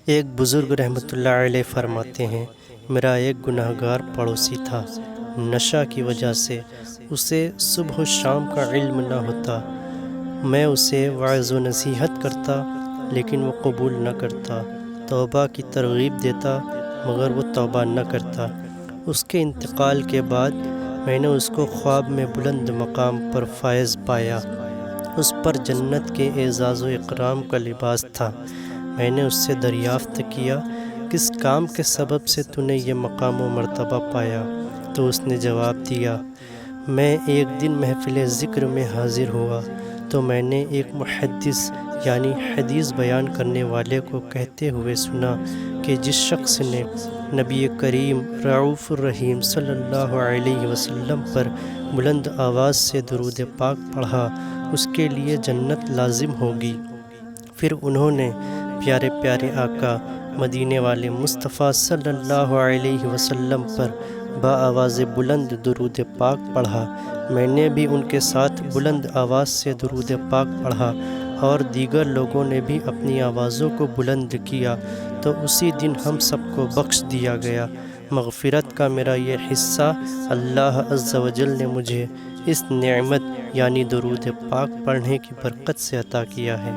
ایک بزرگ رحمۃ اللہ علیہ فرماتے ہیں، میرا ایک گناہ گار پڑوسی تھا، نشہ کی وجہ سے اسے صبح و شام کا علم نہ ہوتا۔ میں اسے وعظ و نصیحت کرتا لیکن وہ قبول نہ کرتا، توبہ کی ترغیب دیتا مگر وہ توبہ نہ کرتا۔ اس کے انتقال کے بعد میں نے اس کو خواب میں بلند مقام پر فائز پایا۔ اس پر جنت کے اعزاز و اکرام کا لباس تھا۔ میں نے اس سے دریافت کیا، کس کام کے سبب سے تو نے یہ مقام و مرتبہ پایا؟ تو اس نے جواب دیا، میں ایک دن محفل ذکر میں حاضر ہوا تو میں نے ایک محدث یعنی حدیث بیان کرنے والے کو کہتے ہوئے سنا کہ جس شخص نے نبی کریم رعوف الرحیم صلی اللہ علیہ وسلم پر بلند آواز سے درود پاک پڑھا اس کے لیے جنت لازم ہوگی۔ پھر انہوں نے پیارے پیارے آقا مدینے والے مصطفیٰ صلی اللہ علیہ وسلم پر بآواز بلند درود پاک پڑھا۔ میں نے بھی ان کے ساتھ بلند آواز سے درود پاک پڑھا اور دیگر لوگوں نے بھی اپنی آوازوں کو بلند کیا، تو اسی دن ہم سب کو بخش دیا گیا۔ مغفرت کا میرا یہ حصہ اللہ عز و جل نے مجھے اس نعمت یعنی درود پاک پڑھنے کی برکت سے عطا کیا ہے۔